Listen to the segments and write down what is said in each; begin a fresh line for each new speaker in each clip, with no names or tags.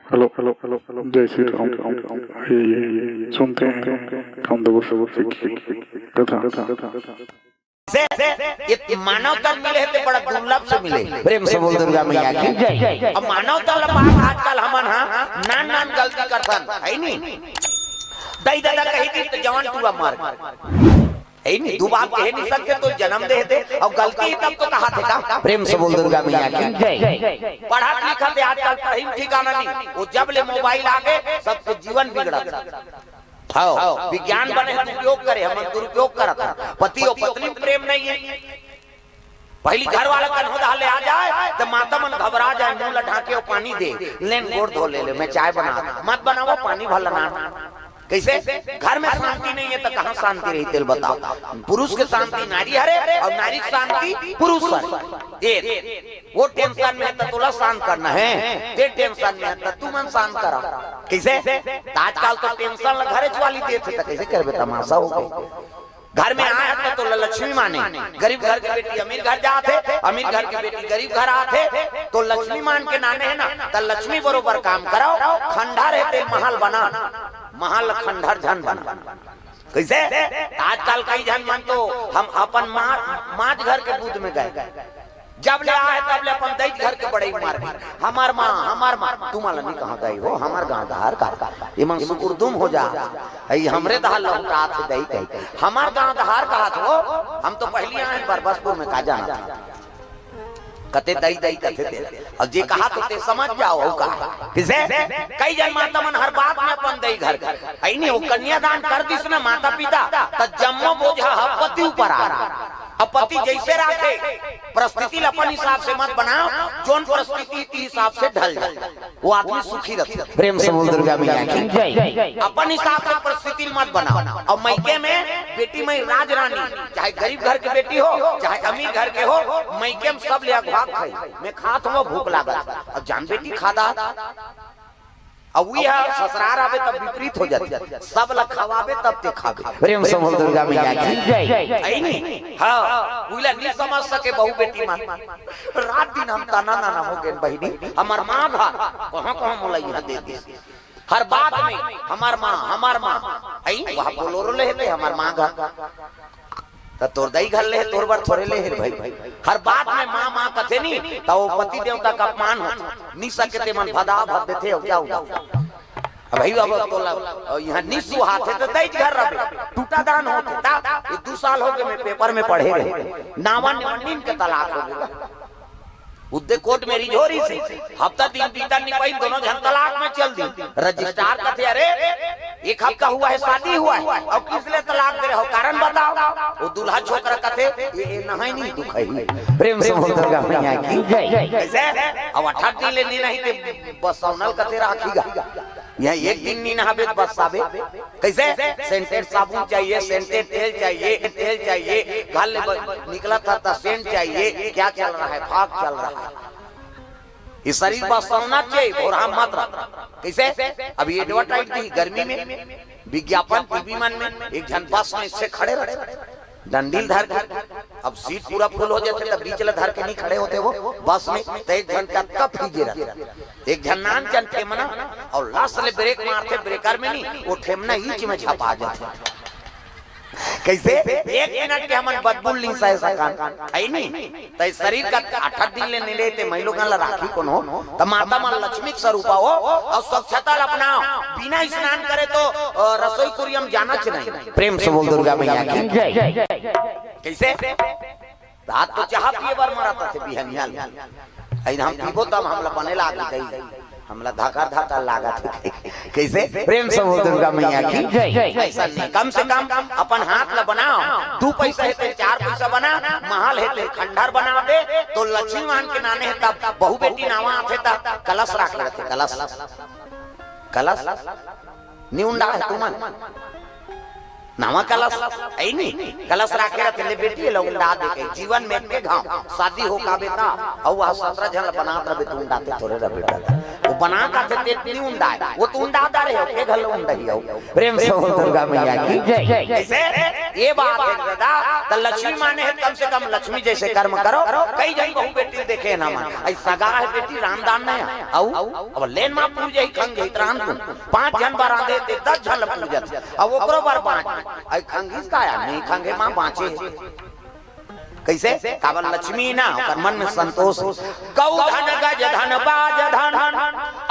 Hello hello hello hello जय श्री राम ये सुनते हैं हम दबो
ये मानव तन मिले तो बड़ा दुर्लभ से मिले। प्रेम से बोल दुर्गा मैया की जय। अब मानव तन बात आजकल हमन नान नान गलती करथन है नी दई दादा कही थी तो जवान टूरा मार है नी दो बात कह नहीं सकते तो जन्म दे दे और गलती तब तो कहा थे का। प्रेम से बोल दुर्गा मैया की जय। पढ़ा लिखा थे आजकल पढ़ी ठिकाना नहीं वो जब ले मोबाइल आ गए सबको जीवन बिगड़ा हाँ विज्ञान बने उपयोग करे हम दुरुपयोग करता पति और पत्नी प्रेम नहीं है। पहली घर वाला कन्होदा ले आ जाए तो माता मन घबरा जाए मुंह लटा के और पानी दे लेन गोड़ धो ले मैं चाय बना मत बनाओ पानी भर ना कैसे घर में शांति नहीं है तो कहाँ शांति रही तेल बताओ। पुरुष के शांति नारी हरे और नारी की शांति पुरुष हरे। वो टेंशन में है तो तुला शांत करना है ते टेंशन में है तो तू मन शांत करा कैसे। आजकल तो टेंशन घरे वाली देते तो कैसे करबे तमाशा हो गए। घर में आया तो लक्ष्मी माने गरीब घर के बेटी अमीर घर जाते अमीर घर के बेटी गरीब घर आते तो लक्ष्मी मान के नाने है ना तो लक्ष्मी बरोबर काम कराओ खंडा रहते महल बना महल खंडर झन बना कैसे। आजकल कई जन मन तो हम अपन माँ घर के दूध में गए जब ले आए तब ले अपन दई घर के बड़े मार हमार माँ तुम्हारा नहीं कहाँ गई हो हमार गाँव धार का ये मन सुकुरदुम हो जा हमरे दहार लौटा थे दई कही हमार गाँव धार कहा हो हम तो पहले आए बरबसपुर में का जाना था कते दई दई कथे दे और जे कहा तो ते समझ जाओ का किसे। कई जन माता मन हर बात में अपन दई घर आई नहीं वो कन्यादान कर दिस ना माता पिता त जम्मो बोझा पति ऊपर आ रहा अब पति जैसे रखे परिस्थिति अपन हिसाब से मत बनाओ जोन परिस्थिति के हिसाब से ढल जाए वो आदमी सुखी रहे। प्रेम से बोल दुर्गा मैया की जय। अपन हिसाब से परिस्थिति मत बनाओ और मैके में बेटी में राज रानी चाहे गरीब घर की बेटी हो चाहे अमीर घर के हो मैके में सब ले भाग खाई मैं खात हूँ भूख लागत और जान बेटी खादा अब ससुराल आवे तब विपरीत हो जाती सब लग खवावे तब ते खावे। प्रेम से बोल दुर्गा मैया की जय। आई नहीं हां उइला नहीं समझ सके बहु बेटी मान रात दिन हम तना नाना हो गए बहिनी हमार मां घर कहां मोला दे दे हर बात में हमार मां आई वहां बोलोरो ले ले हमार मां घर तो तोर दई घर ले तोर बार थोड़े ले भाई हर बात में माँ कथे नहीं तो पति देवता का अपमान हो नहीं सकते मन भदा भद देते हो क्या हुआ भाई अब तो यहाँ निस्सु हाथ है तो दई घर रहे टूटा दान होते ता ये 2 साल हो गए मैं पेपर में पढ़े रहे नावन नींद के तलाक हो गया उद्दे कोर्ट में रिझोरी से हफ्ता दिन बीता नहीं पाई दोनों जन तलाक में चल दी रजिस्ट्रार कहते अरे 1 हफ्ता हुआ है शादी हुआ है और किस लिए तलाक दे रहे हो कारण बताओ वो दूल्हा छोकरा कहते ये नहाई नहीं दुख है। प्रेम से बोल दुर्गा मैया की जय। कैसे अब 18 दिन लेने नहीं ते बस सौनल कहते राखीगा यहाँ 1 दिन नहीं नहाबे बस आवे कैसे सेंटेड साबुन चाहिए सेंटेड तेल चाहिए घर निकला था सेंट चाहिए क्या चल रहा है भाग चल रहा है ये शरीर बस सोना चाहिए और हम मत कैसे। अभी एडवर्टाइज दी गर्मी में विज्ञापन टीवी मन में एक जन बस में इससे खड़े रहे डंडील धर अब सीट पूरा फुल हो जाते तब बीच धर के नहीं खड़े होते वो बस में तो एक घंटा कब भीगे रहते एक झन्नान चन ठेमना और लास्ट ले ब्रेक मारते ब्रेकर में नहीं वो ठेमना ईच में छपा जाते कैसे 1 मिनट के हमन बदबुल नहीं सह सकान आई नहीं तो शरीर का 8 दिन ले निले ते महिलो गन राखी कोनो त माता मन लक्ष्मी के स्वरूप हो और स्वच्छता अपनाओ बिना स्नान करे तो रसोई कुरियम जाना च नहीं। प्रेम से बोल दुर्गा मैया की जय। कैसे रात तो चाह पिए बार मरता थे बिहनियाल आई हम पीबो तब हमला बने लाग गई हमला धाका लागा थे कैसे। प्रेम से बोल दुर्गा मैया की जय। ऐसा नहीं कम से कम अपन हाथ ला बनाओ 2 पैसा है 4 पैसा बना महल है खंडर बना दे तो लक्ष्मी मान के नाने है तब बहु बेटी नावा आथे तब कलश रख लेते कलश न्यूंडा है तुमन नावा कलश आई नहीं कलश रखे रहते ले बेटी लोग उड़ा दे के जीवन में के गांव शादी हो का बेटा और वह 17 जन बना रहे तुम डाते थोड़े रह बेटा। वो बना का थे तेतनी उंडा है वो तो उंडा दा रहे हो के घर उंडा ही हो प्रेम से बोल दुर्गा मैया की जय। ऐसे ये बात है दादा तो लक्ष्मी माने है कम से कम लक्ष्मी जैसे कर्म करो। कई जन बहु बेटी देखे ना मान ऐसा सगा है बेटी रामदान नहीं आऊ अब लेन मा पूजे ही खंगे इतरान को 5 जन बार आंदे 10 जन पूजत अब ओकरो बार 5 आई खंगीस का या नहीं खंगे मां बाँचे कैसे काबल लक्ष्मी ना और मन में संतोष गौ धन गज धन बाज धन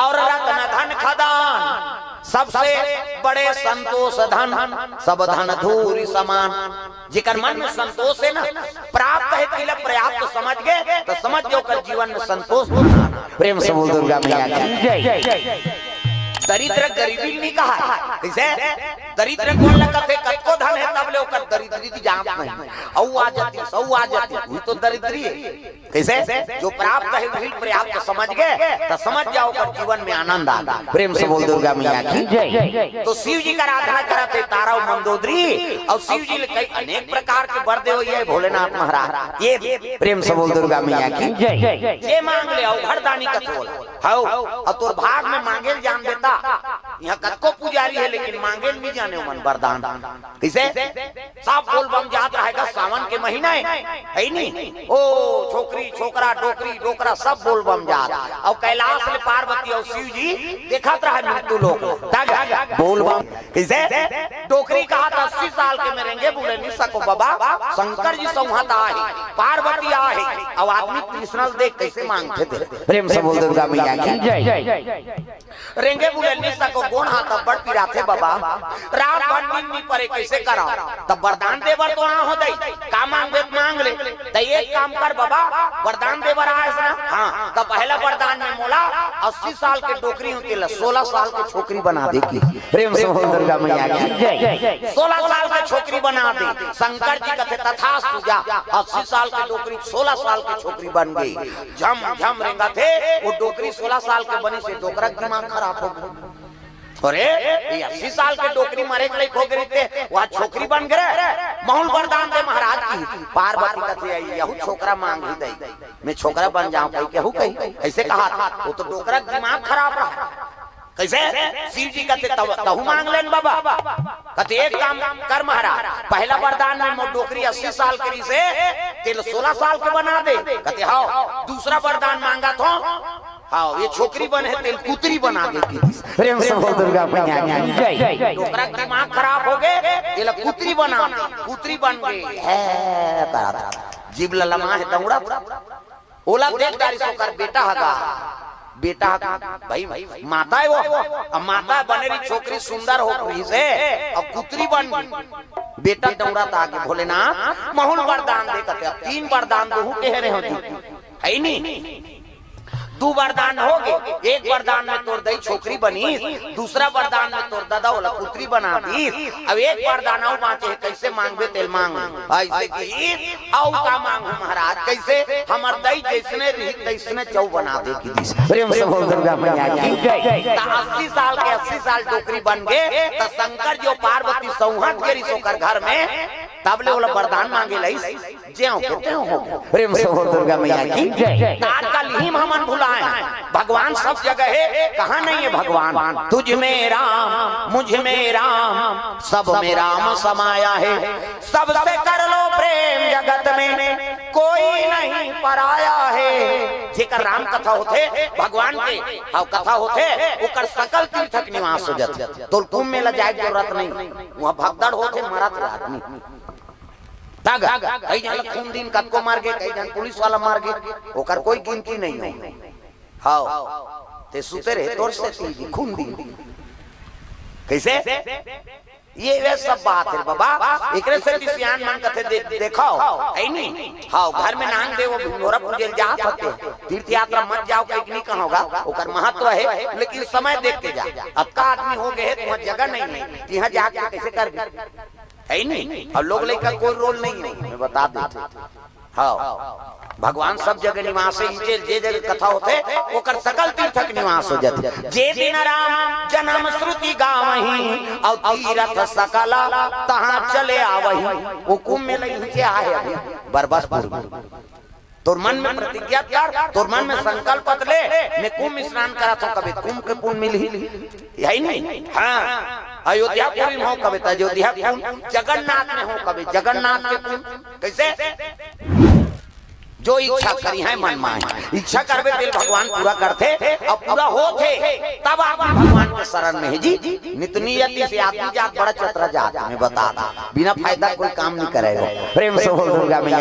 और रत्न धन खदान सबसे बड़े संतोष धन सब धन धूरी समान जिकर मन में संतोष है ना प्राप्त है तिलक पर्याप्त समझ गए तो समझ जो कर जीवन में संतोष होता प्रेम से बोल दुर्गा मैया की जय। दरिद्र गरीबी नहीं कहा कैसे दरिद्र कौन लगते कतको धन है तब ले ओकर दरिद्री की जांच नहीं औ आ जाती सौ आ जाती वही तो दरिद्री है कैसे जो प्राप्त है वही पर्याप्त समझ गए तो समझ जाओ कर जीवन में आनंद आता प्रेम से बोल दुर्गा मैया की जय। तो शिव जी का आराधना करते तारा मंदोदरी और शिव जी कई अनेक प्रकार के वर दे हुए भोलेनाथ महाराज ये प्रेम से बोल दुर्गा मैया की जय। ये मांग ले घरदानी का थोल हाउ और तोर भाग में मांगेल जान देता यहाँ कतको पुजारी है लेकिन मांगेल नहीं जाने मन वरदान कैसे सब बोल बम जात रहेगा सावन के महीना है नहीं ओ छोकरी छोकरा डोकरी डोकरा सब बोल बम जात और कैलाश में पार्वती और शिव जी देखत रहे मृत्यु लोक बोल बम कैसे डोकरी कहा 80 साल के में रहेंगे बोले नहीं सको बाबा शंकर जी संहत आए पार्वती आए और आदमी कृष्ण देख कैसे मांगते थे प्रेम से बोल दुर्गा मैया की जय। रेंगे बोले नहीं सको गोण हाथ बड़ पिराथे बाबा रात भर नींद नहीं पड़े कैसे करा तब वरदान देवर तो आ हो दई का मांगे मांग ले तो एक काम कर बाबा वरदान देवर आए ना हां तो पहला वरदान में मोला 80 साल के डोकरी होती 16 साल की छोकरी बना दे की प्रेम से बोल दुर्गा मैया की जय। 16 साल की छोकरी बना दे शंकर जी कहते तथास्तु जा 80 साल की डोकरी 16 साल की छोकरी बन गई झम झम रेंगा थे वो डोकरी 16 साल के बनी से डोकरा दिमाग खराब हो गया अरे 80 साल के डोकरी मरे के लिए खो गई थे वहाँ छोकरी बन गए महुल वरदान दे महाराज की पार्वती कहते यहू छोकरा मांग ही दे मैं छोकरा बन जाऊं कहीं केहू कहीं ऐसे कहा था वो तो डोकरा दिमाग खराब रहा कैसे शिव जी कहते तहु मांग लेन बाबा कहते एक काम कर महाराज पहला वरदान में डोकरी 80 साल की से तेल 16 साल के बना दे कहते हाँ दूसरा वरदान मांगा तो हाँ ये छोकरी बने तेल कुतरी बना देगी प्रेम से बोल दुर्गा मैया की जय। डोकरा दिमाग खराब हो गए तेल कुतरी बना कुतरी बन गई है जीव ललमा है दौड़ा ओला देख दारी सोकर बेटा हगा बेटा भाई माता है वो अब माता बने रही छोकरी सुंदर हो रही से अब कुतरी बन गई बेटा दौड़ा था आगे भोलेनाथ महुल वरदान दे कहते अब 3 वरदान दो कह रहे हो है नहीं 2 वरदान हो गए एक वरदान में तोर दई छोकरी बनी दूसरा वरदान में तोर दादा वाला पुत्री बना दी अब एक वरदान और बाँचे कैसे मांगबे तेल मांग ऐसे की औ का मांगू महाराज कैसे हमर दई जैसने रही तैसने चौ बना दे की दिस प्रेम से बोल दुर्गा मैया की जय। 80 साल के 80 साल डोकरी बन गए तो शंकर जो पार्वती सौहत के रिसोकर घर में तब ले वाला वरदान मांगे लई ज्यों कहते हो प्रेम से बोल दुर्गा मैया की जय। आजकल ही हमन भुलाए भगवान सब जगह है कहाँ नहीं है भगवान तुझ में राम मुझ में राम सब में राम समाया है सबसे कर लो प्रेम जगत में कोई नहीं पराया है जेकर राम कथा होते भगवान के और कथा होते ओकर सकल तीर्थक निवास हो जाते तो तुम में ल जाए जरूरत नहीं वहाँ भगदड़ होते मरत आदमी कई जन खून दिन कतको मार गए कई जन पुलिस वाला मार गए ओकर कोई गिनती नहीं है हाँ ते सुते रहे तोर से तीन खून दिन कैसे ये वे सब बात है बाबा एकरे से सियान मन कथे देखो है नहीं हाँ घर में नांग दे वो भिंगोरा पूजल जा सकते तीर्थ यात्रा मत जाओ कहीं नहीं कहाँ होगा ओकर महत्व है लेकिन समय देख के जा अब का आदमी हो गए तुम्हारी जगह नहीं है यहाँ जाके कैसे कर है नहीं और लोग लेकर कोई रोल नहीं है मैं बता देते हाँ भगवान सब जगह निवास है जे जगह कथा होते ओकर सकल तीर्थक निवास हो जाते जे दिन राम जन्म श्रुति गावही और तीर्थ सकला तहां चले आवही हुकुम में नहीं के आए अभी बरबसपुर तोर मन में प्रतिज्ञा कर, तोर मन में संकल्प ले, मैं कुंभ स्नान करा तो कभी कुंभ के पुण्य मिली, यही नहीं। हाँ, अयोध्यापुरी में हो कभी तो अयोध्या पुण्य, जगन्नाथ में हो कभी जगन्नाथ के पुण्य। कैसे? जो इच्छा करी है मन माए, इच्छा करबे दिल भगवान पूरा करते, अब पूरा होते तब आप भगवान के शरण में है जी। नितनियति से आदमी जात बड़ा चतरा जात में बता, बिना फायदा कोई काम नहीं करेगा। प्रेम से बोल दुर्गा मैया।